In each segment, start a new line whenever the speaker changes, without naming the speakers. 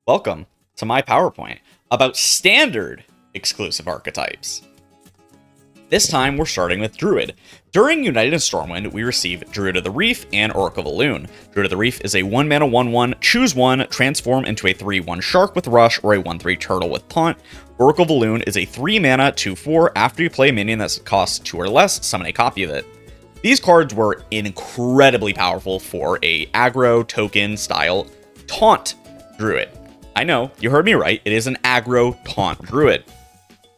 Welcome to my PowerPoint about standard exclusive archetypes. This time we're starting with Druid. During United in Stormwind, we receive Druid of the Reef and Oracle of the Loon. Druid of the Reef is a 1 mana 1/1, choose one, transform into a 3/1 shark with rush or a 1/3 turtle with taunt. Oracle of the Loon is a 3 mana 2/4, after you play a minion that costs 2 or less, summon a copy of it. These cards were incredibly powerful for a aggro token style taunt Druid. I know, you heard me right, it is an aggro taunt Druid.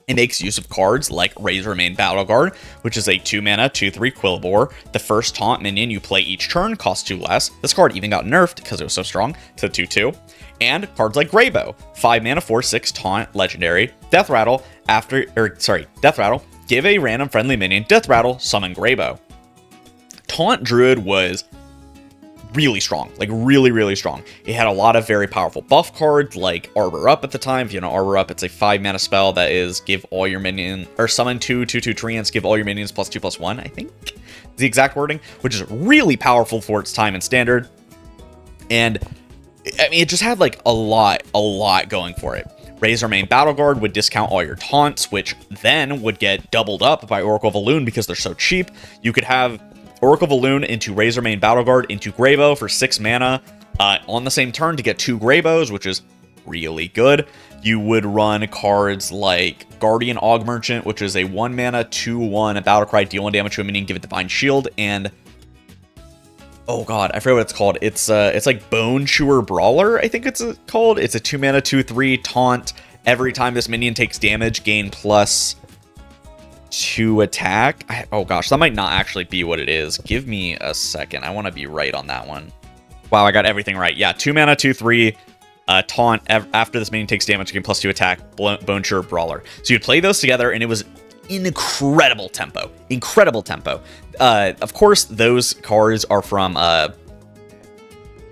It makes use of cards like Razormane Battleguard, which is a 2 mana 2/3 Quillbore. The first taunt minion you play each turn costs 2 less. This card even got nerfed because it was so strong to 2/2. And cards like Greybow, 5 mana 4/6 taunt legendary. Death Rattle, give a random friendly minion Death Rattle, summon Greybow. Taunt Druid was really strong, like really strong. It had a lot of very powerful buff cards like Arbor Up at the time. If you know Arbor Up, it's a 5 mana spell that is give all your minions, or summon 2/2 treants, give all your minions +2/+1, I think is the exact wording, which is really powerful for its time in standard. And I mean, it just had like a lot going for it. Razormane Battleguard would discount all your taunts, which then would get doubled up by Oracle of the Loon because they're so cheap. You could have Oracle of the Loon into Razormane Battleguard into Greybow for 6 mana on the same turn to get 2 Greybows, which is really good. You would run cards like Guardian Augmerchant, which is a 1 mana 2/1 Battlecry, deal 1 damage to a minion, give it Divine Shield, and oh god, I forget what it's called. It's like Bone Chewer Brawler, I think it's called. It's a 2 mana 2/3 taunt. Every time this minion takes damage, gain +2 attack. Oh gosh, that might not actually be what it is. Give me a second. I want to be right on that one. Wow, I got everything right. Yeah, 2 mana 2/3 taunt. After this minion takes damage, gain +2 attack. Bone Chewer Brawler. So you'd play those together, and it was incredible tempo. Of course, those cards are from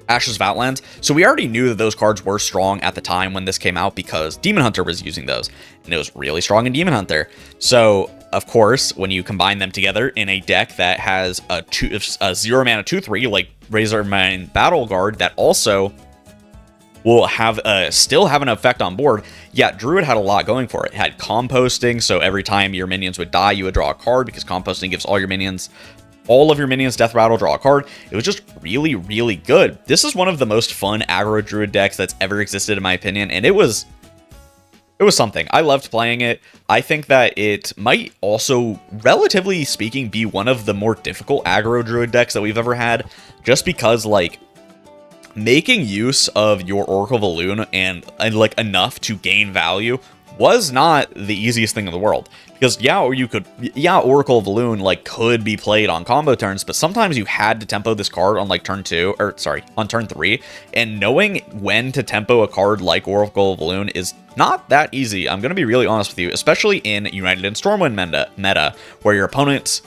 Ashes of Outlands, so we already knew that those cards were strong at the time when this came out because Demon Hunter was using those, and it was really strong in Demon Hunter. So, of course, when you combine them together in a deck that has a 0 mana 2/3 like Razormane Battleguard that also will have still have an effect on board. Yeah, Druid had a lot going for it. It had composting, so every time your minions would die, you would draw a card because composting gives all of your minions Death Rattle, draw a card. It was just really good. This is one of the most fun aggro Druid decks that's ever existed, in my opinion, and it was something. I loved playing it. I think that it might also, relatively speaking, be one of the more difficult aggro Druid decks that we've ever had, just because, like, making use of your Oracle of the Loon and like enough to gain value was not the easiest thing in the world. Because Oracle of the Loon like could be played on combo turns, but sometimes you had to tempo this card on like on turn 3, and knowing when to tempo a card like Oracle of the Loon is not that easy. I'm gonna be really honest with you, especially in United in Stormwind meta, where your opponents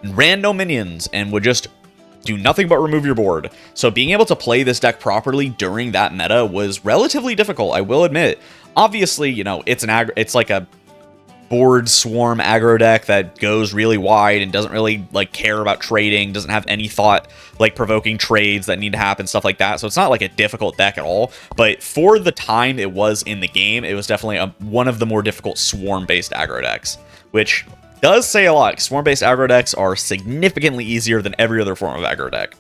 ran no minions and would just do nothing but remove your board. So being able to play this deck properly during that meta was relatively difficult, I will admit. Obviously, you know, it's like a board swarm aggro deck that goes really wide and doesn't really like care about trading, doesn't have any thought like provoking trades that need to happen, stuff like that. So it's not like a difficult deck at all, but for the time it was in the game, it was definitely one of the more difficult swarm-based aggro decks, which does say a lot. Swarm-based aggro decks are significantly easier than every other form of aggro deck.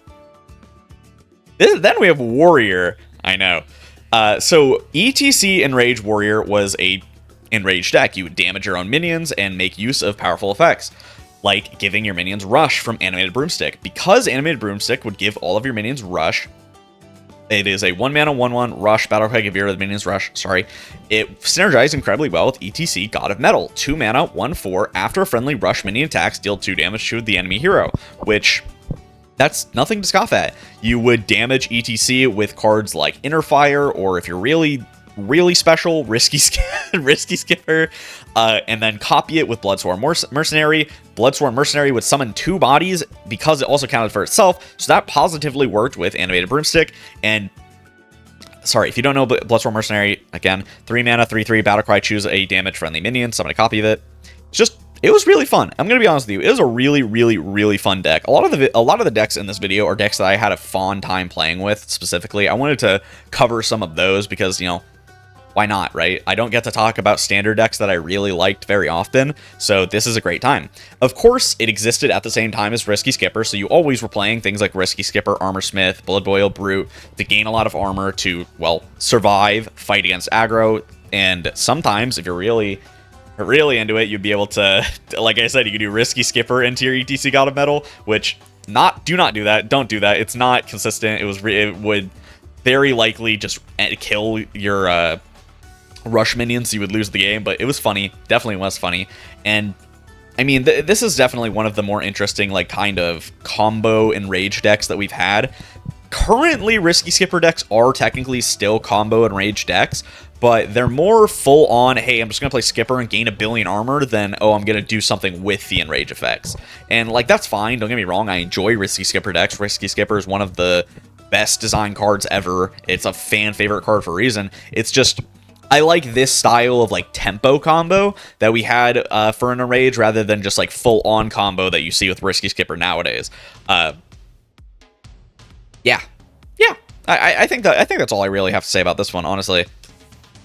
Then we have Warrior. I know. So ETC Enrage Warrior was a enraged deck. You would damage your own minions and make use of powerful effects, like giving your minions Rush from Animated Broomstick. Because Animated Broomstick would give all of your minions Rush, it is a 1 mana 1/1 Rush, Battlecry, give your minions Rush, It synergized incredibly well with ETC God of Metal, 2 mana 1/4, after a friendly Rush minion attacks, deal 2 damage to the enemy hero, which that's nothing to scoff at. You would damage ETC with cards like Inner Fire, or if you're really special, Risky Skipper, and then copy it with Bloodsworn Mercenary. Bloodsworn Mercenary would summon 2 bodies because it also counted for itself, so that positively worked with Animated Broomstick. And if you don't know Bloodsworn Mercenary, again, 3 mana 3/3 Battlecry, choose a damage friendly minion, summon a copy of it. It's just it was really fun. I'm gonna be honest with you. It was a really, really, really fun deck. A lot of the decks in this video are decks that I had a fond time playing with. Specifically, I wanted to cover some of those because, you know, why not, right? I don't get to talk about standard decks that I really liked very often, so this is a great time. Of course, it existed at the same time as Risky Skipper, so you always were playing things like Risky Skipper, Armor Smith, Blood Boil, Brute to gain a lot of armor to, well, survive, fight against aggro, and sometimes if you're really into it, you'd be able to, like I said, you could do Risky Skipper into your ETC God of Metal, which do not do that. Don't do that. It's not consistent. It would very likely just kill your rush minions, so you would lose the game, but it was funny. Definitely was funny. And I mean, this is definitely one of the more interesting, like, kind of combo and rage decks that we've had. Currently, Risky Skipper decks are technically still combo and rage decks, but they're more full on, hey, I'm just going to play Skipper and gain 1 billion armor than, oh, I'm going to do something with the enrage effects. And, like, that's fine. Don't get me wrong. I enjoy Risky Skipper decks. Risky Skipper is one of the best design cards ever. It's a fan favorite card for a reason. It's just, I like this style of, like, tempo combo that we had for an enrage rather than just, like, full on combo that you see with Risky Skipper nowadays. Yeah. I think that's all I really have to say about this one, honestly.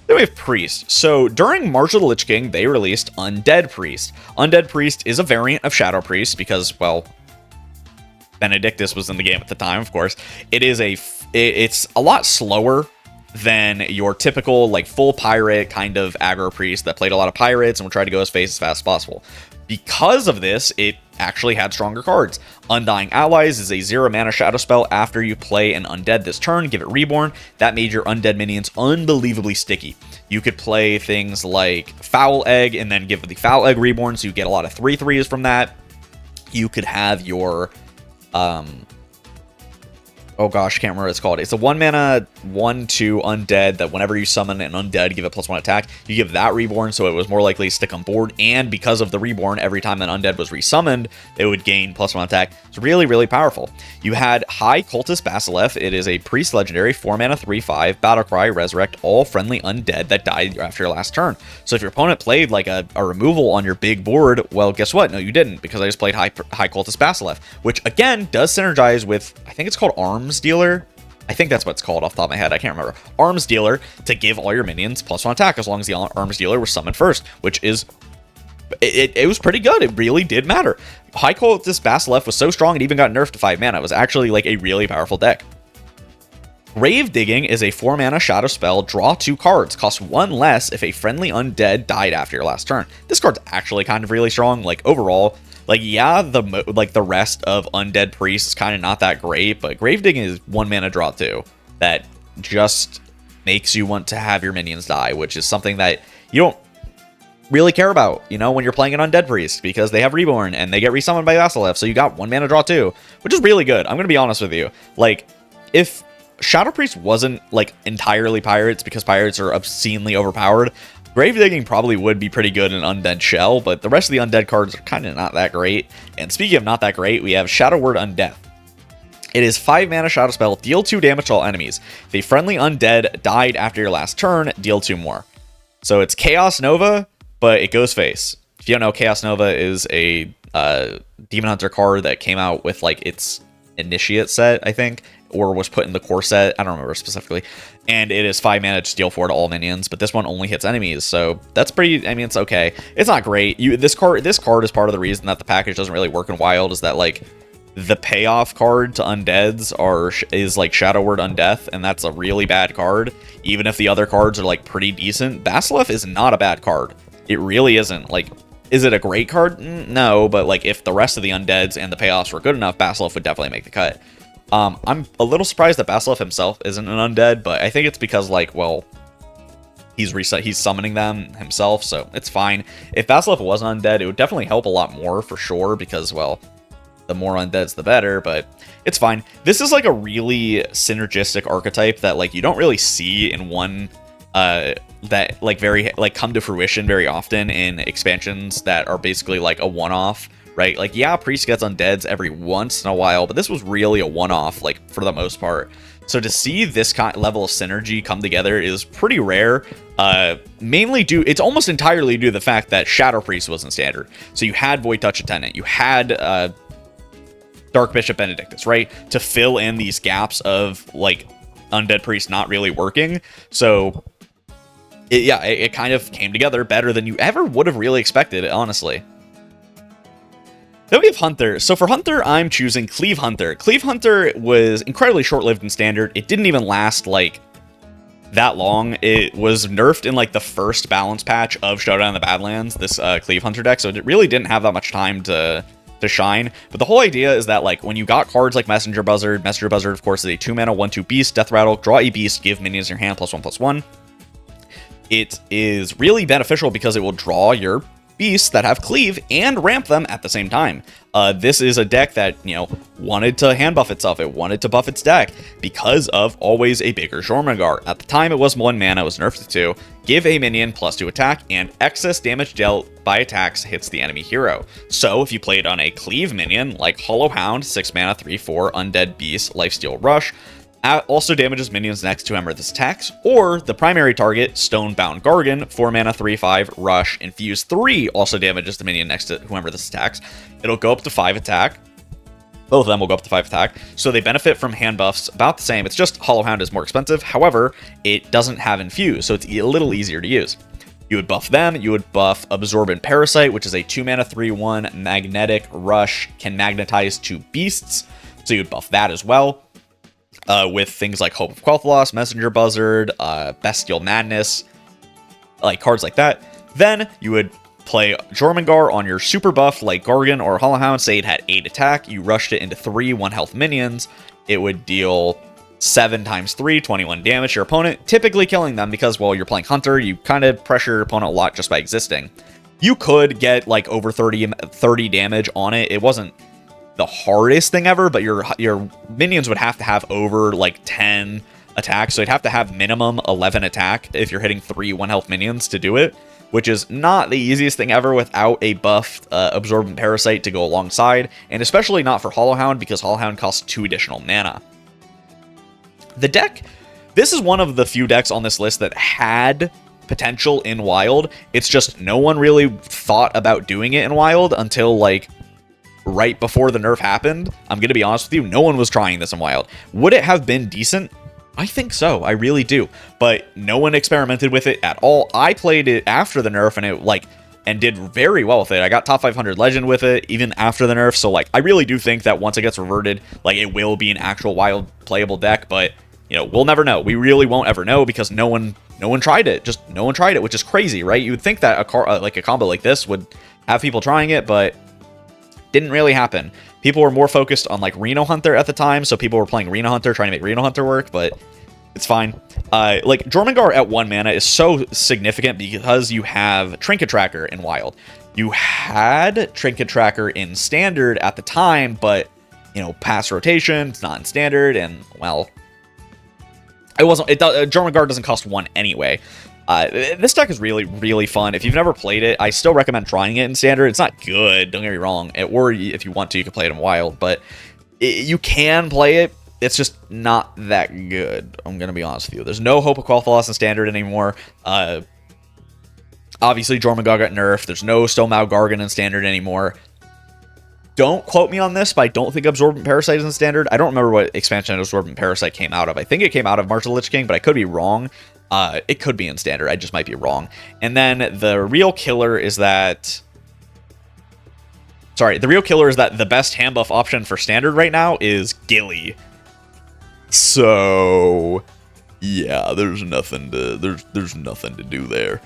Then we have Priest. So during March of the Lich King, they released Undead Priest. Undead Priest is a variant of Shadow Priest because, well, Benedictus was in the game at the time, of course. It's a lot slower than your typical, like, full pirate kind of aggro priest that played a lot of pirates and would try to go as fast as possible. Because of this, it actually had stronger cards. Undying Allies is a 0 mana shadow spell. After you play an undead this turn, give it Reborn. That made your undead minions unbelievably sticky. You could play things like Foul Egg and then give the Foul Egg Reborn, so you get a lot of 3/3s from that. You could have your oh gosh, I can't remember what it's called. It's a 1 mana 1/2 undead that whenever you summon an undead, give it +1 attack. You give that Reborn, so it was more likely to stick on board. And because of the Reborn, every time an undead was resummoned, it would gain +1 attack. It's really, really powerful. You had High Cultist Basilisk. It is a priest legendary, 4 mana 3/5, Battlecry, resurrect all friendly undead that died after your last turn. So if your opponent played like a removal on your big board, well, guess what? No, you didn't, because I just played High Cultist Basilisk, which again does synergize with, I think it's called Arms Dealer. I think that's what it's called off the top of my head. I can't remember. Arms Dealer to give all your minions +1 attack as long as the Arms Dealer was summoned first, which is, it was pretty good. It really did matter. High Cultist Basilisk was so strong it even got nerfed to 5 mana. It was actually like a really powerful deck. Grave Digging is a 4 mana shadow spell. Draw 2 cards. Costs 1 less if a friendly undead died after your last turn. This card's actually kind of really strong. Like, overall, like, yeah, the rest of Undead Priest is kind of not that great, but Grave Digging is 1 mana draw 2 that just makes you want to have your minions die, which is something that you don't really care about, you know, when you're playing an Undead Priest, because they have Reborn and they get resummoned by Basilisk, so you got 1 mana draw 2, which is really good. I'm gonna be honest with you. Like, if Shadow Priest wasn't, like, entirely pirates, because pirates are obscenely overpowered, Grave Digging probably would be pretty good in Undead Shell, but the rest of the undead cards are kind of not that great. And speaking of not that great, we have Shadow Word Undeath. It is 5 mana shadow spell, deal 2 damage to all enemies. If a friendly undead died after your last turn, deal 2 more. So it's Chaos Nova, but it goes face. If you don't know, Chaos Nova is a Demon Hunter card that came out with, like, its Initiate set, I think, or was put in the core set. I don't remember specifically. And it is 5 mana to deal 4 to all minions, but this one only hits enemies, so that's pretty, I mean, it's okay. It's not great. This card is part of the reason that the package doesn't really work in Wild, is that, like, the payoff card to undeads is like Shadow Word Undeath, and that's a really bad card, even if the other cards are, like, pretty decent. Basilisk is not a bad card. It really isn't. Like, is it a great card? No, but, like, if the rest of the undeads and the payoffs were good enough, Basilisk would definitely make the cut. I'm a little surprised that Basilisk himself isn't an undead, but I think it's because, like, well, he's summoning them himself, so it's fine. If Basilisk was undead, it would definitely help a lot more for sure, because, well, the more undeads the better, but it's fine. This is, like, a really synergistic archetype that, like, you don't really see in one that, like, very, like, come to fruition very often in expansions that are basically like a one-off. Right? Like, yeah, Priest gets undeads every once in a while, but this was really a one-off, like, for the most part. So to see this level of synergy come together is pretty rare. Mainly it's almost entirely due to the fact that Shadow Priest wasn't standard. So you had Void Touch Attendant, you had Dark Bishop Benedictus, right? To fill in these gaps of like Undead Priest not really working. So it kind of came together better than you ever would have really expected, honestly. Then we have Hunter. So for Hunter, I'm choosing Cleave Hunter. Cleave Hunter was incredibly short-lived in Standard. It didn't even last, like, that long. It was nerfed in, like, the first balance patch of Showdown in the Badlands, this Cleave Hunter deck, so it really didn't have that much time to shine. But the whole idea is that, like, when you got cards like Messenger Buzzard, of course, is a 2-mana 1/2 beast, Death Rattle, draw a beast, give minions in your hand, +1/+1. It is really beneficial because it will draw your beasts that have cleave and ramp them at the same time. This is a deck that, you know, wanted to hand buff itself. It wanted to buff its deck because of always a bigger Jormungandr. At the time, it was 1 mana, it was nerfed to 2. Give a minion +2 attack, and excess damage dealt by attacks hits the enemy hero. So if you played on a cleave minion like Hollow Hound, 6 mana, 3/4, Undead Beast, Lifesteal Rush, also damages minions next to Amethyst attacks, or the primary target, Stonebound Gargan, 4 mana, 3/5, Rush, Infuse 3, also damages the minion next to whoever this attacks. It'll go up to 5 attack. Both of them will go up to 5 attack, so they benefit from hand buffs about the same. It's just Hollow Hound is more expensive, however, it doesn't have Infuse, so it's a little easier to use. You would buff them, you would buff Absorbent Parasite, which is a 2 mana, 3/1, Magnetic Rush, can magnetize 2 beasts, so you would buff that as well. With things like Hope of Quel'Thalas, Messenger Buzzard, Bestial Madness, like cards like that. Then you would play Jormungandr on your super buff like Gargan or Hollow Hound. Say it had 8 attack, you rushed it into 3 1-health minions. It would deal 7 times 3, 21 damage to your opponent, typically killing them because, well, you're playing Hunter, you kind of pressure your opponent a lot just by existing. You could get like over 30 damage on it. It wasn't the hardest thing ever, but your minions would have to have over like 10 attacks, so you'd have to have minimum 11 attack if you're hitting 3 1-health minions to do it, which is not the easiest thing ever without a buffed Absorbent Parasite to go alongside, and especially not for Hollow Hound because Hollow Hound costs 2 additional mana. The deck, this is one of the few decks on this list that had potential in Wild. It's just no one really thought about doing it in Wild until like right before the nerf happened. I'm going to be honest with you, no one was trying this in Wild. Would it have been decent? I think so. I really do. But no one experimented with it at all. I played it after the nerf and did very well with it. I got top 500 legend with it even after the nerf. So like, I really do think that once it gets reverted, like it will be an actual Wild playable deck, but you know, we'll never know. We really won't ever know because no one tried it. Just no one tried it, which is crazy, right? You would think that a combo like this would have people trying it, but didn't really happen. People were more focused on like Reno Hunter at the time, so people were playing Reno Hunter, trying to make Reno Hunter work, but it's fine. Like Jormungandr at 1 mana is so significant because you have Trinket Tracker in Wild. You had Trinket Tracker in Standard at the time, but you know, past rotation, it's not in Standard, and well, Jormungandr doesn't cost 1 anyway. This deck is really, really fun. If you've never played it, I still recommend trying it in Standard. It's not good, don't get me wrong. Or if you want to, you can play it in Wild. But you can play it. It's just not that good, I'm going to be honest with you. There's no Hope of Quel'Thalas in Standard anymore. Obviously, Jormungandr got nerfed. There's no Stonebound Gargan in Standard anymore. Don't quote me on this, but I don't think Absorbent Parasite is in Standard. I don't remember what expansion Absorbent Parasite came out of. I think it came out of March of the Lich King, but I could be wrong. It could be in Standard. I just might be wrong. And then the real killer is that... Sorry, the real killer is that the best hand buff option for Standard right now is Gilly. So... yeah, there's nothing to do there.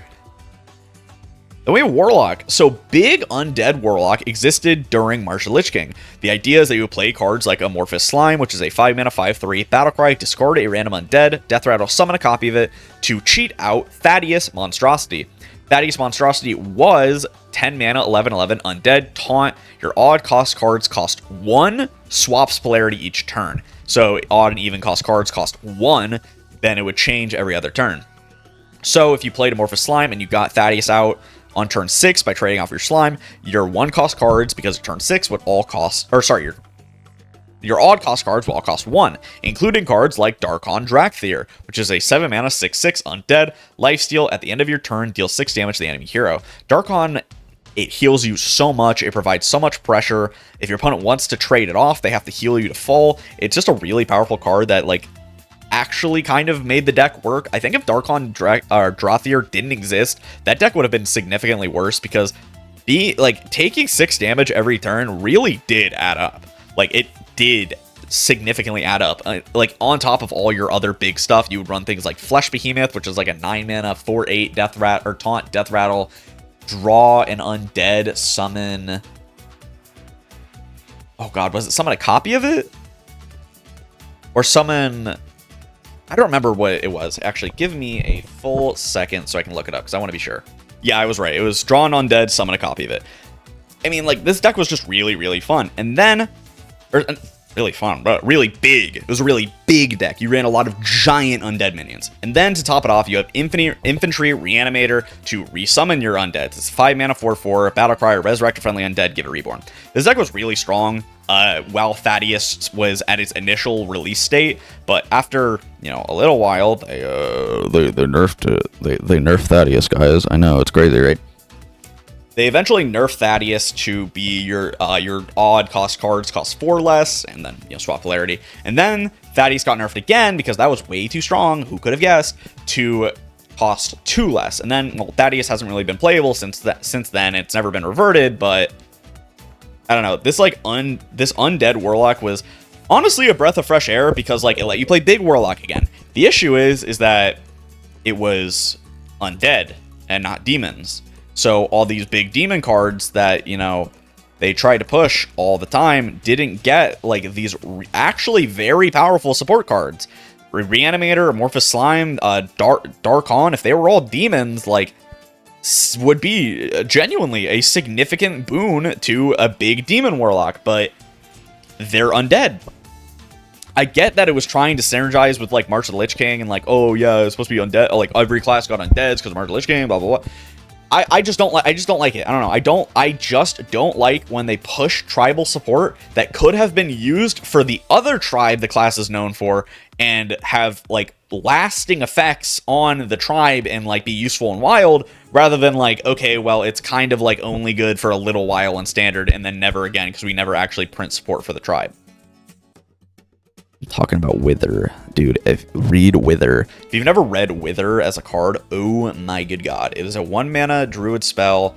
Then we have Warlock. So big undead Warlock existed during March of the Lich King. The idea is that you would play cards like Amorphous Slime, which is a 5 mana 5/3 Battlecry, discard a random undead, Death Rattle, summon a copy of it to cheat out Thaddeus Monstrosity. Thaddeus Monstrosity was 10 mana 11/11 undead taunt. Your odd cost cards cost 1, swaps polarity each turn. So odd and even cost cards cost 1, then it would change every other turn. So if you played Amorphous Slime and you got Thaddeus out on turn 6 by trading off your slime, your 1-cost cards, because of turn 6, would all cost, or sorry, Your odd cost cards will all cost 1, including cards like Darkon Drakthir, which is a 7 mana 6/6 undead lifesteal. At the end of your turn, deal 6 damage to the enemy hero. Darkon, it heals you so much, it provides so much pressure. If your opponent wants to trade it off, they have to heal you to fall. It's just a really powerful card that, like, actually kind of made the deck work. I think if Darkon Drakthir didn't exist, that deck would have been significantly worse, because taking 6 damage every turn really did add up. Like, it did significantly add up. Like, on top of all your other big stuff, you would run things like Flesh Behemoth, which is like a 9 mana 4/8 taunt death rattle, draw an undead, summon, oh god, was it summon a copy of it? Or summon, I don't remember what it was. Actually, give me a full second so I can look it up, because I want to be sure. Yeah, I was right. It was draw an undead, summon a copy of it. I mean, like, this deck was just really, really fun. And then, really fun, but really big. It was a really big deck. You ran a lot of giant undead minions. And then to top it off, you have Infantry Reanimator to resummon your undead. It's 5 mana 4/4, Battlecry, resurrect a friendly undead, give it reborn. This deck was really strong while Thaddeus was at its initial release state, but after, you know, a little while, they nerfed it. They nerfed Thaddeus, guys. I know, it's crazy, right? They eventually nerfed Thaddeus to be your odd cost cards cost 4 less, and then, you know, swap polarity. And then Thaddeus got nerfed again because that was way too strong. Who could have guessed? To cost 2 less. And then, well, Thaddeus hasn't really been playable since then. It's never been reverted, but I don't know. This this undead Warlock was honestly a breath of fresh air, because, like, it let you play big Warlock again. The issue is that it was undead and not demons. So all these big demon cards that, you know, they try to push all the time didn't get, like, these actually very powerful support cards. Reanimator, Amorphous Slime, Darkon, if they were all demons, like, would be genuinely a significant boon to a big demon Warlock, but they're undead. I get that it was trying to synergize with, like, March of the Lich King, and, like, oh yeah, it's supposed to be undead, like, every class got undeads because of March of the Lich King, blah blah blah. I just don't like it. I don't know. I just don't like when they push tribal support that could have been used for the other tribe the class is known for, and have, like, lasting effects on the tribe and, like, be useful in wild, rather than, like, okay, well, it's kind of, like, only good for a little while in standard and then never again, because we never actually print support for the tribe. Talking about Wither, dude. Read Wither. If you've never read Wither as a card, oh my good god, it is a 1 mana druid spell.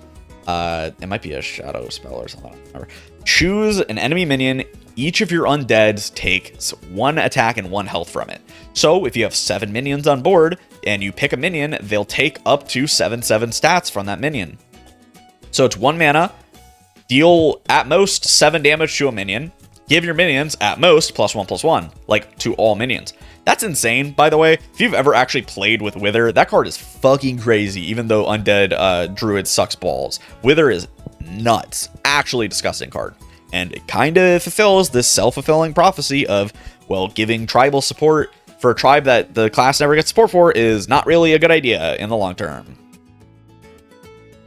It might be a shadow spell or something. I don't remember. Choose an enemy minion. Each of your undeads takes 1 attack and 1 health from it. So if you have 7 minions on board and you pick a minion, they'll take up to 7/7 stats from that minion. So it's 1 mana. Deal at most 7 damage to a minion. Give your minions, at most, +1/+1, like, to all minions. That's insane, by the way. If you've ever actually played with Wither, that card is fucking crazy, even though Undead Druid sucks balls. Wither is nuts. Actually disgusting card. And it kind of fulfills this self-fulfilling prophecy of, well, giving tribal support for a tribe that the class never gets support for is not really a good idea in the long term.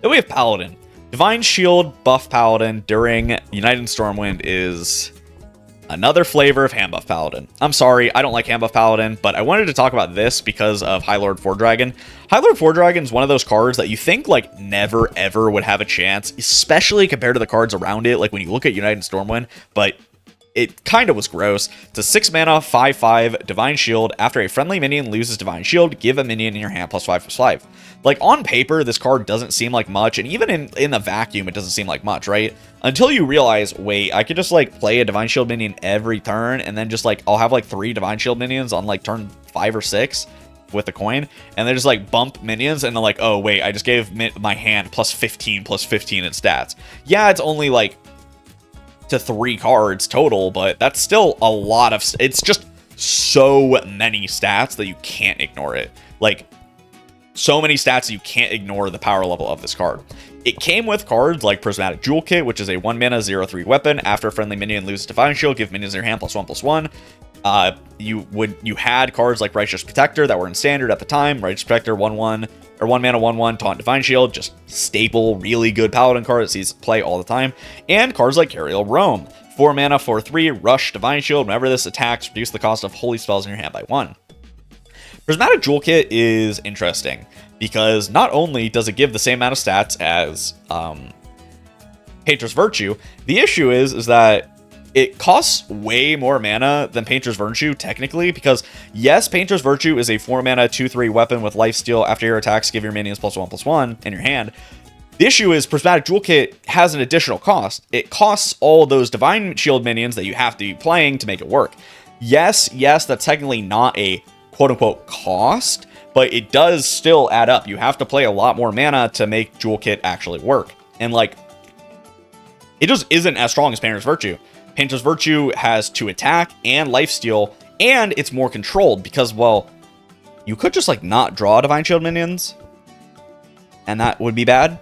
Then we have Paladin. Divine Shield buff Paladin during United Stormwind is another flavor of hand buff Paladin. I'm sorry, I don't like hand buff Paladin, but I wanted to talk about this because of High Lord Fordragon. High Lord Fordragon is one of those cards that you think, like, never ever would have a chance, especially compared to the cards around it, like when you look at United Stormwind, but it kind of was gross. It's a 6 mana 5/5 Divine Shield. After a friendly minion loses Divine Shield, give a minion in your hand +5/+5. Like, on paper, this card doesn't seem like much, and even in the vacuum, it doesn't seem like much, right? Until you realize, wait, I could just, like, play a Divine Shield minion every turn, and then just, like, I'll have, like, 3 Divine Shield minions on, like, turn 5 or 6 with the coin, and they just, like, bump minions, and they're like, oh, wait, I just gave my hand +15/+15 in stats. Yeah, it's only, like, to 3 cards total, but that's still a lot of, it's just so many stats that you can't ignore it. Like, so many stats that you can't ignore the power level of this card. It came with cards like Prismatic Jewel Kit, which is a 1 mana 0/3 weapon. After a friendly minion loses Divine Shield, give minions in your hand +1/+1. You had cards like Righteous Protector that were in standard at the time. Righteous Protector 1/1 or 1 mana 1/1 taunt Divine Shield, just staple, really good Paladin card that sees play all the time. And cards like Cariel Rome, 4 mana, 4/3, Rush, Divine Shield. Whenever this attacks, reduce the cost of holy spells in your hand by 1. Prismatic Jewel Kit is interesting because not only does it give the same amount of stats as Painter's Virtue, the issue is that it costs way more mana than Painter's Virtue, technically, because yes, Painter's Virtue is a 4 mana, 2/3 weapon with lifesteal. After your attacks, give your minions +1/+1 in your hand. The issue is Prismatic Jewel Kit has an additional cost. It costs all those Divine Shield minions that you have to be playing to make it work. Yes, that's technically not a quote-unquote cost, but it does still add up. You have to play a lot more mana to make Jewel Kit actually work. And, like, it just isn't as strong as Painter's Virtue. Painter's Virtue has 2 attack and lifesteal, and it's more controlled because, well, you could just, like, not draw Divine Shield minions, and that would be bad.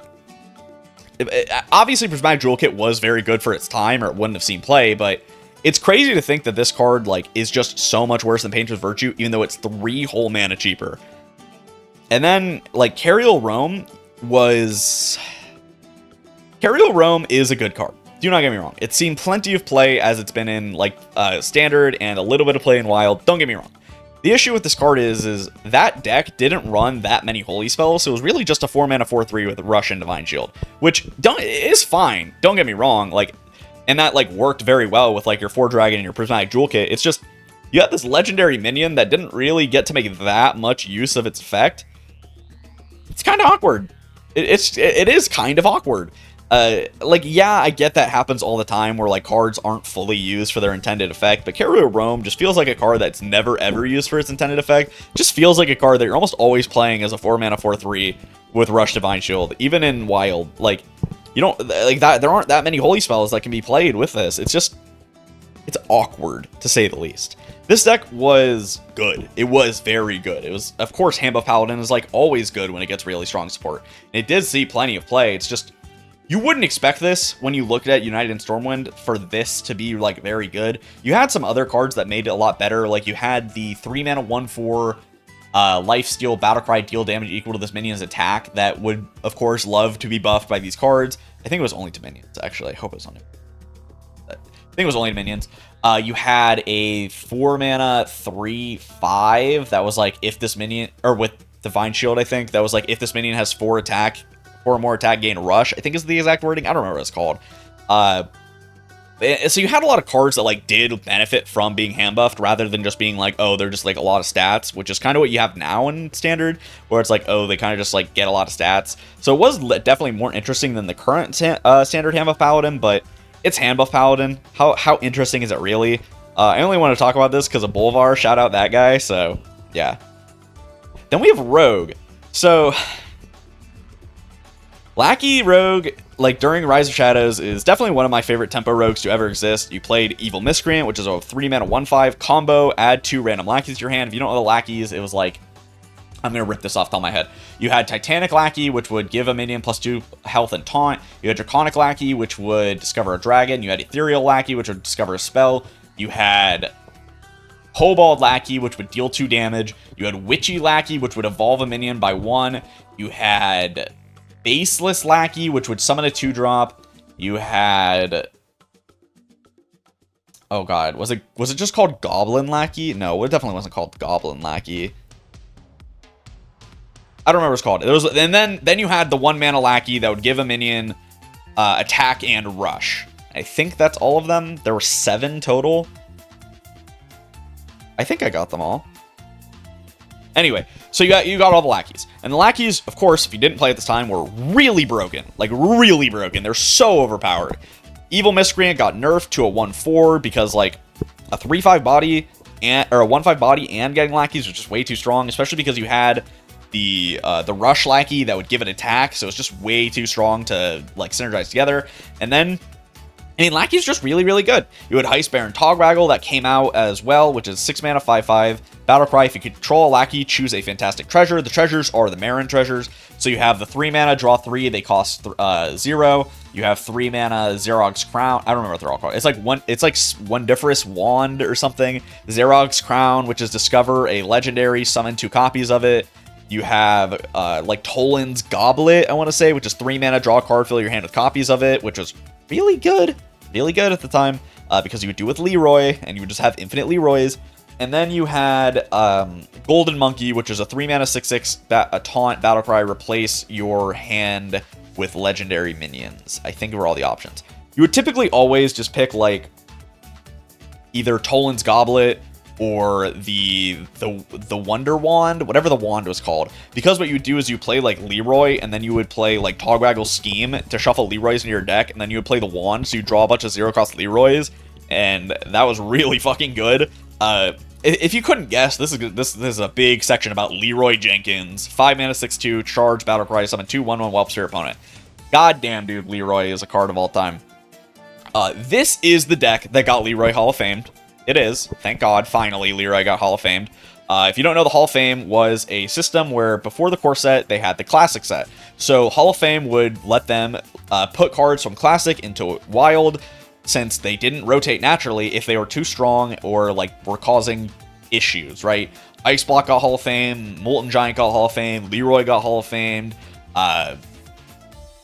Obviously, Prismatic Jewel Kit was very good for its time, or it wouldn't have seen play, but it's crazy to think that this card, like, is just so much worse than Painter's Virtue, even though it's 3 whole mana cheaper. And then, like, Cariel Roam is a good card. Do not get me wrong. It's seen plenty of play as it's been in, like, Standard and a little bit of play in Wild. Don't get me wrong. The issue with this card is that deck didn't run that many holy spells, so it was really just a 4 mana 4/3 with Rush and Divine Shield, which is fine. Don't get me wrong, like, and that, like, worked very well with, like, your 4 Dragon and your Prismatic Jewel Kit. It's just you got this legendary minion that didn't really get to make that much use of its effect. It's kind of awkward. It is kind of awkward. Like, yeah, I get that happens all the time where, like, cards aren't fully used for their intended effect, but Cariel Roam just feels like a card that's never ever used for its intended effect. Just feels like a card that you're almost always playing as a 4 mana 4/3 with Rush, Divine Shield, even in Wild. Like, you don't, like, that there aren't that many holy spells that can be played with this. It's awkward, to say the least. This deck was good. It was very good. It was, of course, Hand Buff Paladin is, like, always good when it gets really strong support. And it did see plenty of play. It's just, you wouldn't expect this when you looked at United and Stormwind for this to be, like, very good. You had some other cards that made it a lot better. Like, you had the 3 mana 1/4 lifesteal Battlecry, deal damage equal to this minion's attack that would, of course, love to be buffed by these cards. I think it was only to minions, actually. I hope it was only. I think it was only to minions. You had a 4 mana 3/5 that was like, if this minion, or with Divine Shield, I think that was like, if this minion has 4 attack or more attack, gain Rush, I think is the exact wording. I don't remember what it's called. So you had a lot of cards that, like, did benefit from being hand buffed rather than just being like, oh, they're just, like, a lot of stats, which is kind of what you have now in Standard, where it's like, oh, they kind of just, like, get a lot of stats. So it was definitely more interesting than the current Standard Hand Buff Paladin, but it's Hand Buff Paladin. How interesting is it really? I only want to talk about this because of Bolvar. Shout out that guy. So, yeah. Then we have Rogue. So, Lackey Rogue, like, during Rise of Shadows, is definitely one of my favorite tempo rogues to ever exist. You played Evil Miscreant, which is a 3 mana 1/5 combo, add 2 random lackeys to your hand. If you don't know the lackeys, it was like, I'm going to rip this off the top of my head. You had Titanic Lackey, which would give a minion +2 health and taunt. You had Draconic Lackey, which would discover a dragon. You had Ethereal Lackey, which would discover a spell. You had Kobold Lackey, which would deal 2 damage. You had Witchy Lackey, which would evolve a minion by 1. You had Baseless Lackey, which would summon a 2-drop. You had, oh god, was it just called Goblin Lackey? No, it definitely wasn't called Goblin Lackey. I don't remember what it's called. It was, and then you had the 1 mana Lackey that would give a minion attack and rush. I think that's all of them. There were 7 total. I think I got them all. Anyway, so you got all the lackeys. And the lackeys, of course, if you didn't play at this time, were really broken. Like, really broken. They're so overpowered. Evil Miscreant got nerfed to a 1/4 because, like, a 3/5 body and, or a 1/5 body and getting lackeys was just way too strong, especially because you had the rush lackey that would give an attack, so it's just way too strong to, like, synergize together. And then, I mean, Lackey's just really good. You had Heist Baron Togwaggle that came out as well, which is 6 mana 5/5. Battlecry, if you control a Lackey, choose a fantastic treasure. The treasures are the Marin treasures. So you have the 3 mana, draw 3, they cost 0. You have 3 mana Xerog's Crown. I don't remember what they're all called. It's like Wondiferous Wand or something. Xerog's Crown, which is discover a legendary, summon 2 copies of it. You have like Toland's Goblet, I want to say, which is 3 mana, draw a card, fill your hand with copies of it, which was really good at the time. because you would do with Leroy, and you would just have infinite Leroys. And then you had Golden Monkey, which is a 3-mana 6/6 a taunt battlecry. Replace your hand with legendary minions. I think were all the options. You would typically always just pick like either Toland's Goblet or the Wonder Wand, whatever the wand was called. Because what you would do is you play like Leroy, and then you would play like Togwaggle Scheme to shuffle Leroys into your deck, and then you would play the wand, so you draw a bunch of 0-cost Leroys, and that was really fucking good. If you couldn't guess, this is a big section about Leroy Jenkins. 5-mana 6/2 charge battlecry, summon 2/1/1 whelp to your opponent. God damn, dude, Leroy is a card of all time. This is the deck that got Leroy Hall of Famed. It is. Thank God, finally, Leroy got Hall of Famed. If you don't know, the Hall of Fame was a system where before the core set, they had the Classic set. So Hall of Fame would let them put cards from Classic into Wild, since they didn't rotate naturally if they were too strong or like were causing issues, right? Ice Block got Hall of Fame, Molten Giant got Hall of Fame, Leroy got Hall of Famed, a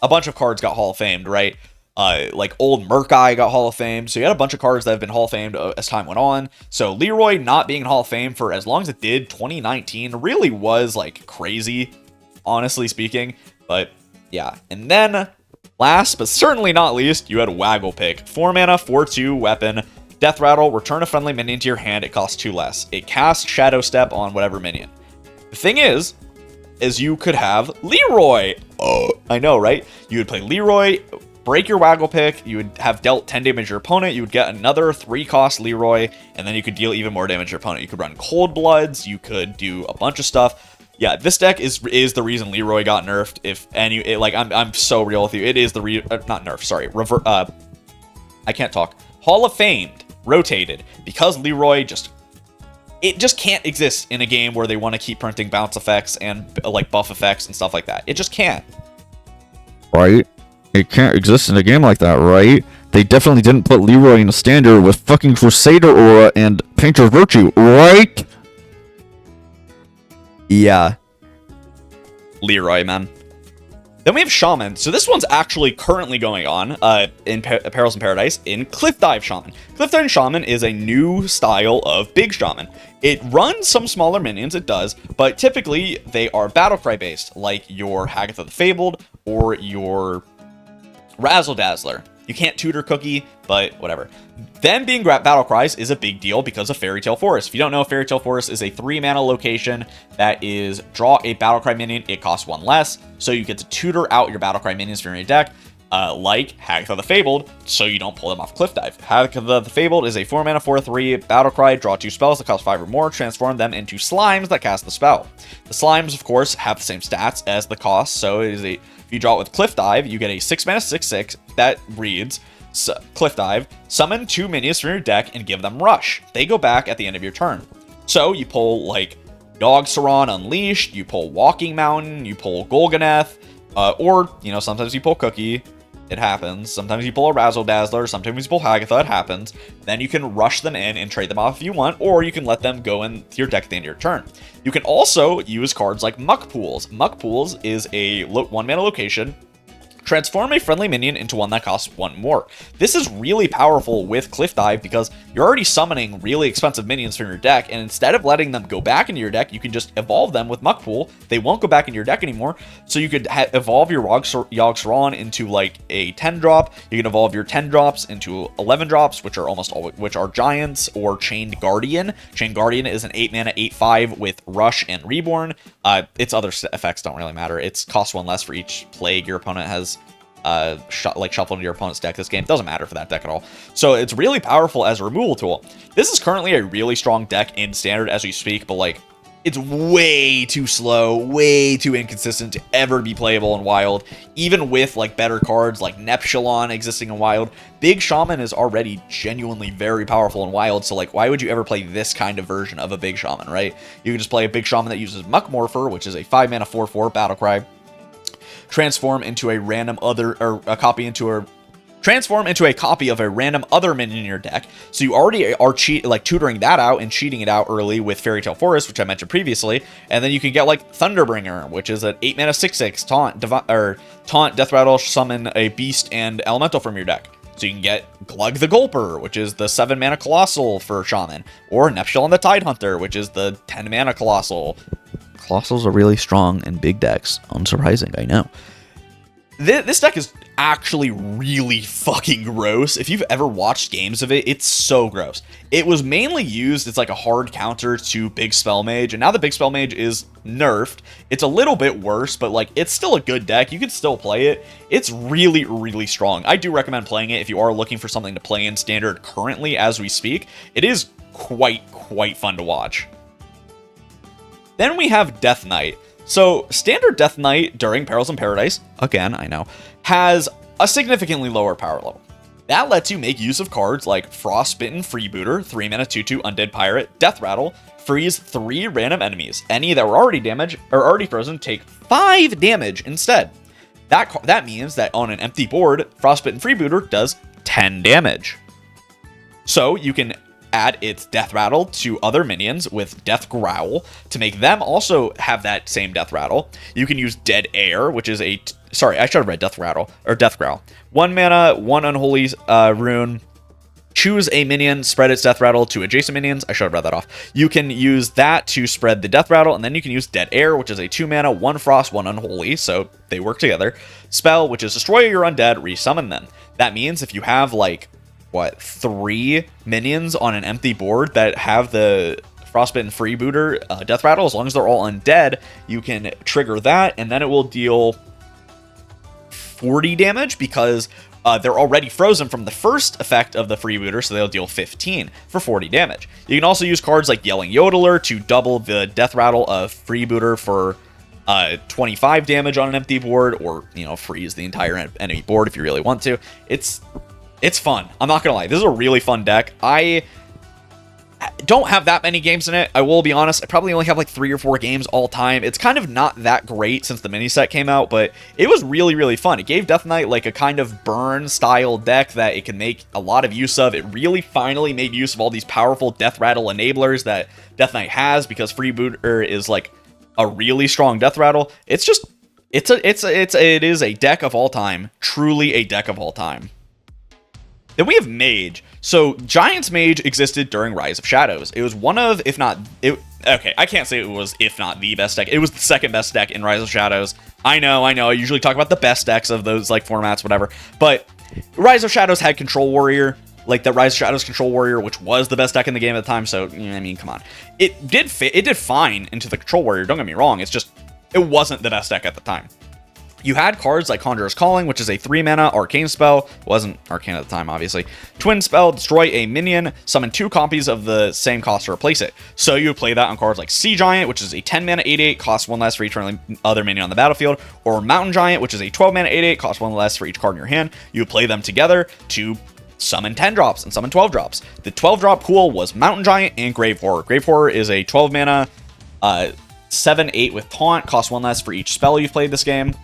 bunch of cards got Hall of Famed, right? Like old Murk-Eye got Hall of Fame. So you had a bunch of cards that have been Hall of Famed as time went on. So Leroy not being in Hall of Fame for as long as it did, 2019, really was like crazy, honestly speaking. But yeah, and then last but certainly not least, you had Waggle Pick. 4-mana, 4/2 weapon, Death Rattle, return a friendly minion to your hand, it costs 2 less. It casts Shadow Step on whatever minion. The thing is you could have Leroy. Oh, I know, right? You would play Leroy, break your Waggle Pick, you would have dealt 10 damage to your opponent, you would get another 3-cost Leroy, and then you could deal even more damage to your opponent. You could run Cold Bloods, you could do a bunch of stuff. Yeah, this deck is the reason Leroy got nerfed. If any, like, I'm so real with you. It is the not nerfed, sorry, I can't talk. Hall of Famed rotated because Leroy just can't exist in a game where they want to keep printing bounce effects and like buff effects and stuff like that. It just can't.
Right? It can't exist in a game like that, right? They definitely didn't put Leroy in a standard with fucking Crusader Aura and Painter's Virtue, right?
Yeah. Leroy, man. Then we have Shaman. So this one's actually currently going on in Perils in Paradise in Cliff Dive Shaman. Cliff Dive Shaman is a new style of big Shaman. It runs some smaller minions, it does, but typically they are Battlecry based, like your Hagatha the Fabled or your Razzle Dazzler. You can't tutor Cookie, but whatever. Them being battle cries is a big deal because of Fairy Tale Forest. If you don't know, Fairy Tale Forest is a 3-mana location that is draw a battle cry minion. It costs 1 less, so you get to tutor out your battle cry minions from your deck, like Hagatha the Fabled, so you don't pull them off Cliff Dive. Hagatha the Fabled is a 4-mana 4/3 battle cry. Draw 2 spells that cost 5 or more. Transform them into slimes that cast the spell. The slimes, of course, have the same stats as the cost, so it is a. If you draw it with Cliff Dive, you get a 6-mana 6/6 that reads. Cliff Dive, summon 2 minions from your deck and give them Rush. They go back at the end of your turn. So you pull like Dog Saran Unleashed, you pull Walking Mountain, you pull Golganeth, or, you know, sometimes you pull Cookie. It happens. Sometimes you pull a Razzle Dazzler, sometimes you pull Hagatha, it happens. Then you can rush them in and trade them off if you want, or you can let them go into your deck at the end of your turn. You can also use cards like Muck Pools. Muck Pools is a 1-mana location. Transform a friendly minion into one that costs 1 more. This is really powerful with Cliff Dive because you're already summoning really expensive minions from your deck, and instead of letting them go back into your deck, you can just evolve them with Muck Pool. They won't go back into your deck anymore, so you could evolve your Yogg Saron into like a 10-drop. You can evolve your 10-drops into 11-drops, which are almost all which are giants, or Chained Guardian. Chained Guardian is an 8-mana 8/5 with Rush and Reborn. Its other effects don't really matter. It's cost 1 less for each plague your opponent has shuffled into your opponent's deck this game. Doesn't matter for that deck at all. So it's really powerful as a removal tool. This is currently a really strong deck in Standard as we speak, but like, it's way too slow, way too inconsistent to ever be playable in Wild. Even with like better cards like Neptulon existing in Wild, Big Shaman is already genuinely very powerful in Wild, so like, why would you ever play this kind of version of a Big Shaman, right? You can just play a Big Shaman that uses Muck Morpher, which is a 5-mana 4/4 battlecry. Transform into a copy of a random other minion in your deck. So you already are tutoring that out and cheating it out early with Fairy Tale Forest, which I mentioned previously. And then you can get like Thunderbringer, which is an 8-mana 6/6 taunt Death Rattle, summon a beast and elemental from your deck. So you can get Glug the Gulper, which is the 7 mana Colossal for Shaman, or Neptune the Tidehunter, which is the 10 mana Colossal. Colossals are really strong in big decks. Unsurprising, I know. This deck is actually really fucking gross. If you've ever watched games of it, it's so gross. It was mainly used as like a hard counter to Big Spell Mage, and now the Big Spell Mage is nerfed. It's a little bit worse, but like it's still a good deck. You can still play it. It's really, really strong. I do recommend playing it if you are looking for something to play in Standard currently as we speak. It is quite fun to watch. Then we have Death Knight. So, Standard Death Knight during Perils in Paradise, again, I know, has a significantly lower power level. That lets you make use of cards like Frostbitten Freebooter, 3 mana 2/2 Undead Pirate, Death Rattle, freeze 3 random enemies. Any that were already frozen take 5 damage instead. That means that on an empty board, Frostbitten Freebooter does 10 damage. So, you can add its Death Rattle to other minions with Death Growl to make them also have that same Death Rattle. You can use Dead Air, which is sorry, I should have read Death Rattle, or Death Growl. 1 mana, 1 Unholy Rune. Choose a minion, spread its Death Rattle to adjacent minions. I should have read that off. You can use that to spread the Death Rattle, and then you can use Dead Air, which is a 2 mana, 1 Frost, 1 Unholy, so they work together. Spell, which is destroy your undead, resummon them. That means if you have, like, 3 minions on an empty board that have the Frostbitten Freebooter Death Rattle, as long as they're all undead, you can trigger that, and then it will deal 40 damage because they're already frozen from the first effect of the Freebooter, so they'll deal 15 for 40 damage. You can also use cards like Yelling Yodeler to double the Death Rattle of Freebooter for 25 damage on an empty board, or, freeze the entire enemy board if you really want to. It's fun. I'm not going to lie. This is a really fun deck. I don't have that many games in it. I will be honest. I probably only have like 3 or 4 games all time. It's kind of not that great since the mini set came out, but it was really, really fun. It gave Death Knight like a kind of burn style deck that it can make a lot of use of. It really finally made use of all these powerful Death Rattle enablers that Death Knight has, because Freebooter is like a really strong Death Rattle. It is a deck of all time. Truly a deck of all time. Then we have Mage. So, Giant's Mage existed during Rise of Shadows. It was one of, if not, okay, I can't say it was, if not the best deck. It was the second best deck in Rise of Shadows. I know, I usually talk about the best decks of those, like, formats, whatever. But Rise of Shadows had Control Warrior, like the Rise of Shadows Control Warrior, which was the best deck in the game at the time, so, I mean, come on. It did fine into the Control Warrior, don't get me wrong, it's just, it wasn't the best deck at the time. You had cards like Conjurer's Calling, which is a 3 mana arcane spell. It wasn't arcane at the time, obviously. Twin spell, destroy a minion, summon 2 copies of the same cost to replace it. So you would play that on cards like Sea Giant, which is a 10 mana 8/8, costs 1 less for each other minion on the battlefield, or Mountain Giant, which is a 12 mana 8/8, costs 1 less for each card in your hand. You would play them together to summon 10 drops and summon 12 drops. The 12 drop pool was Mountain Giant and Grave Horror. Grave Horror is a 12 mana 7/8 with taunt, costs 1 less for each spell you've played this game.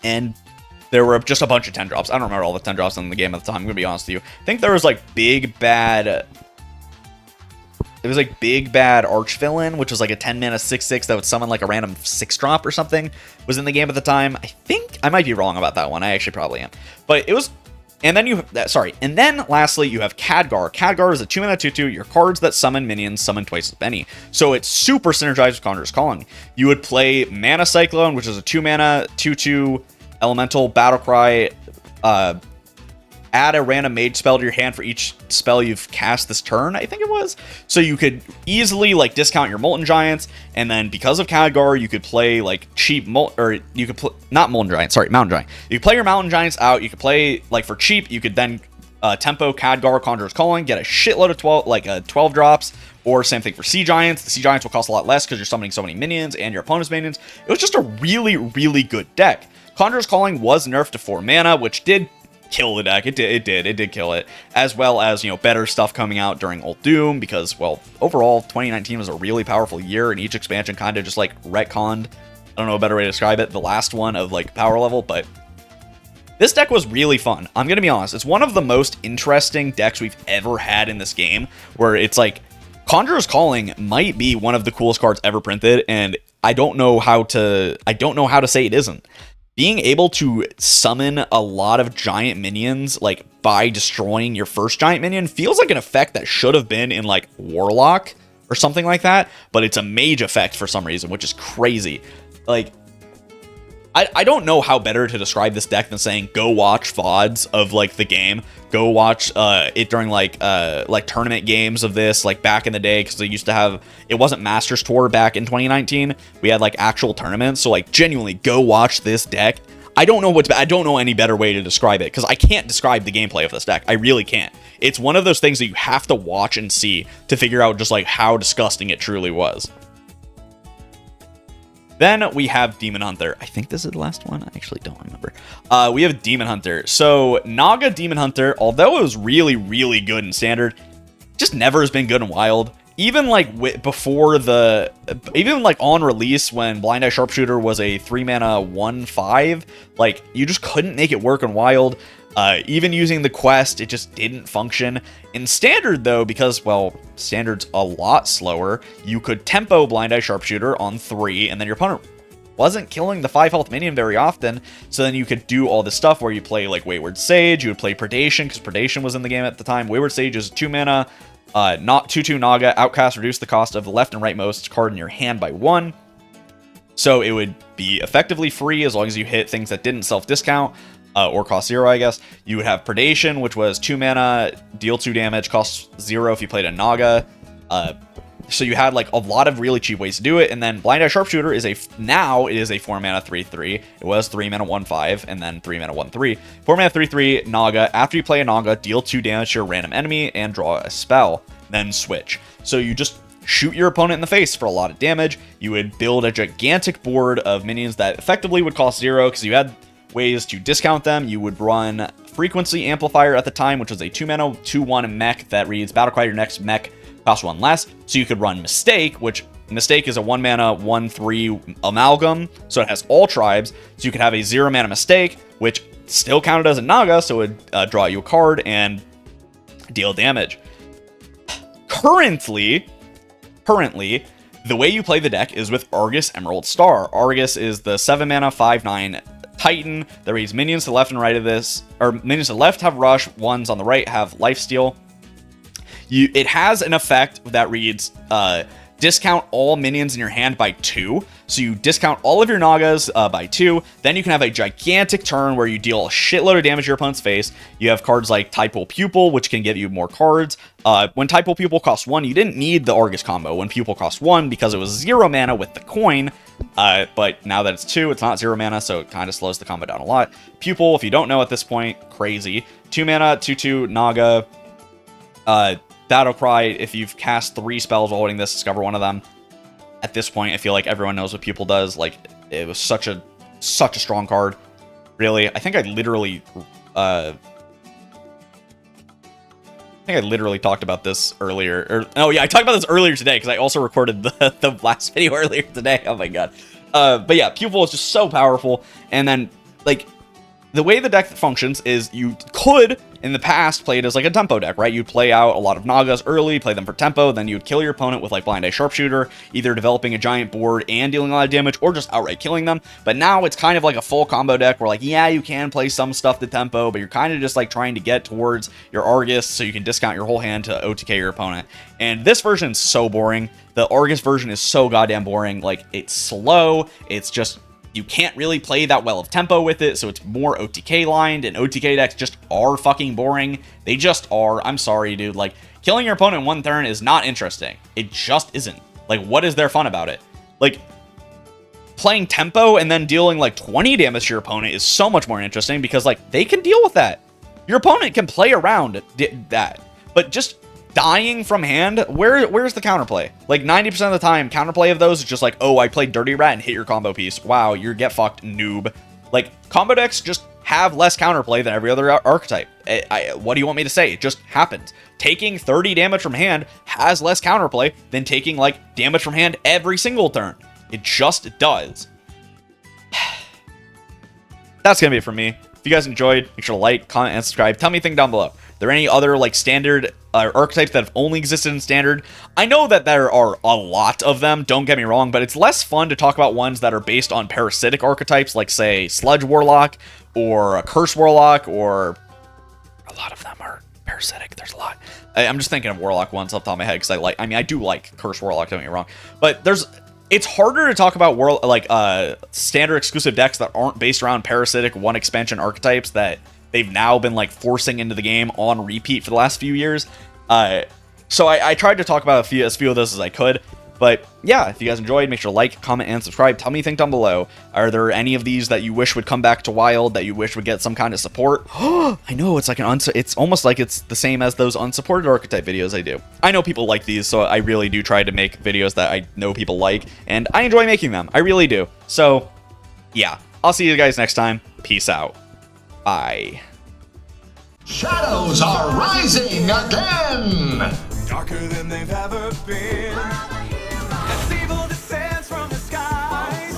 And there were just a bunch of 10 drops. I don't remember all the 10 drops in the game at the time, I'm going to be honest with you. I think there was like Big Bad Archvillain, which was like a 10 mana 6/6 that would summon like a random 6 drop or something, was in the game at the time. I think I might be wrong about that one. I actually probably am. But it was, and then lastly you have Khadgar. Khadgar is a 2 mana 2/2. Your cards that summon minions summon twice as many. So it's super synergized with Conjurer's Calling. You would play Mana Cyclone, which is a 2 mana 2/2 elemental battlecry. Add a random mage spell to your hand for each spell you've cast this turn, I think it was. So you could easily like discount your Molten Giants, and then because of Khadgar, you could play like cheap Mountain Giant. You could play your Mountain Giants out. You could play like for cheap. You could then tempo Khadgar, Conjurer's Calling, get a shitload of 12 drops, or same thing for Sea Giants. The Sea Giants will cost a lot less because you're summoning so many minions and your opponent's minions. It was just a really, really good deck. Conjurer's Calling was nerfed to 4 mana, which did kill the deck. It did kill it, as well as better stuff coming out during Old Doom, because overall 2019 was a really powerful year, and each expansion kind of just like retconned, I don't know a better way to describe it, the last one of like power level. But this deck was really fun. I'm gonna be honest, it's one of the most interesting decks we've ever had in this game, where it's like Conjurer's Calling might be one of the coolest cards ever printed, and I don't know how to say it isn't. being able to summon a lot of giant minions, like, by destroying your first giant minion feels like an effect that should have been in, like, Warlock or something like that, but it's a mage effect for some reason, which is crazy. Like, I don't know how better to describe this deck than saying go watch VODs of, like, the game. Go watch it during, like tournament games of this, like, back in the day, because they used to have, it wasn't Masters Tour back in 2019. We had, like, actual tournaments, so, like, genuinely go watch this deck. I don't know any better way to describe it, because I can't describe the gameplay of this deck. I really can't. It's one of those things that you have to watch and see to figure out just, like, how disgusting it truly was. Then we have Demon Hunter. I think this is the last one. I actually don't remember. We have Demon Hunter. So Naga Demon Hunter, although it was really, really good in Standard, just never has been good in Wild. Even like even like on release when Blind Eye Sharpshooter was a 3-mana 1/5, like you just couldn't make it work in Wild. Even using the quest, it just didn't function. In Standard, though, because, well, Standard's a lot slower, you could tempo Blind Eye Sharpshooter on 3, and then your opponent wasn't killing the 5 health minion very often, so then you could do all this stuff where you play, like, Wayward Sage, you would play Predation, because Predation was in the game at the time. Wayward Sage is 2 mana, not 2/2 Naga, Outcast, reduce the cost of the left and rightmost card in your hand by 1. So it would be effectively free as long as you hit things that didn't self-discount. Or cost 0, I guess. You would have Predation, which was 2 mana, deal 2 damage, cost 0 if you played a Naga. So you had, like, a lot of really cheap ways to do it. And then Blind Eye Sharpshooter is now it is a 4 mana 3/3. It was 3 mana 1/5 and then 3 mana 1/3. 4 mana 3/3 Naga. After you play a Naga, deal 2 damage to your random enemy and draw a spell. Then switch. So you just shoot your opponent in the face for a lot of damage. You would build a gigantic board of minions that effectively would cost 0 because you had ways to discount them. You would run Frequency Amplifier at the time, which was a 2 mana 2/1 mech that reads battle cry your next mech costs 1 less. So you could run Mistake, which Mistake is a 1 mana 1/3 amalgam, so it has all tribes. So you could have a 0 mana Mistake, which still counted as a Naga, so it would draw you a card and deal damage. Currently, the way you play the deck is with Argus Emerald Star. Argus is the 7 mana 5/9 Titan that reads minions to the left and right of this, or minions to the left have rush, ones on the right have lifesteal. It has an effect that reads discount all minions in your hand by 2. So you discount all of your Nagas by 2. Then you can have a gigantic turn where you deal a shitload of damage to your opponent's face. You have cards like Typal Pupil, which can give you more cards. When Typal Pupil costs 1, you didn't need the Argus combo when Pupil cost 1 because it was 0 mana with the coin. But now that it's 2, it's not 0 mana, so it kind of slows the combo down a lot. Pupil, if you don't know at this point, crazy. 2 mana, 2/2 Naga. Battle Cry, if you've cast 3 spells while holding this, discover one of them. At this point, I feel like everyone knows what Pupil does. Like, it was such a strong card. Really, I think I literally talked about this earlier. Oh yeah, I talked about this earlier today because I also recorded the last video earlier today. Oh my god. But yeah, Pupil is just so powerful. And then, like, the way the deck functions is you could, in the past, play it as like a tempo deck, right? You'd play out a lot of Nagas early, play them for tempo, then you'd kill your opponent with like Blind Eye Sharpshooter, either developing a giant board and dealing a lot of damage, or just outright killing them. But now it's kind of like a full combo deck where, like, yeah, you can play some stuff to tempo, but you're kind of just like trying to get towards your Argus so you can discount your whole hand to OTK your opponent. And this version is so boring. The Argus version is so goddamn boring. Like, it's slow, it's just, you can't really play that well of tempo with it, so it's more OTK lined, and OTK decks just are fucking boring. They just are. I'm sorry, dude. Like, killing your opponent in 1 turn is not interesting. It just isn't. Like, what is there fun about it? Like, playing tempo and then dealing like 20 damage to your opponent is so much more interesting because, like, they can deal with that. Your opponent can play around that. But just dying from hand, where's the counterplay? Like, 90% of the time, counterplay of those is just like, oh, I played Dirty Rat and hit your combo piece. Wow, you're get fucked, noob. Like, combo decks just have less counterplay than every other archetype. What do you want me to say? It just happens. Taking 30 damage from hand has less counterplay than taking, like, damage from hand every single turn. It just does. That's gonna be it for me. If you guys enjoyed, make sure to like, comment, and subscribe. Tell me anything down below. there any other like standard archetypes that have only existed in standard? I know that there are a lot of them, don't get me wrong, but it's less fun to talk about ones that are based on parasitic archetypes, like say Sludge Warlock or a Curse Warlock, or a lot of them are parasitic. There's a lot. I'm just thinking of Warlock ones off the top of my head because I do like Curse Warlock, don't get me wrong, but it's harder to talk about standard exclusive decks that aren't based around parasitic one expansion archetypes that they've now been like forcing into the game on repeat for the last few years. So I tried to talk about as few of those as I could. But yeah, if you guys enjoyed, make sure to like, comment, and subscribe. Tell me what you think down below. Are there any of these that you wish would come back to Wild, that you wish would get some kind of support? I know, it's like it's almost like it's the same as those unsupported archetype videos I do. I know people like these, so I really do try to make videos that I know people like, and I enjoy making them. I really do. So yeah, I'll see you guys next time. Peace out. Bye.
Shadows are rising again!
Darker than they've ever been. As evil descends from the skies,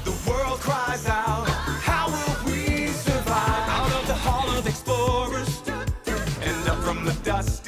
the world cries out, how will we survive? Out of the hall of explorers, and up from the dust.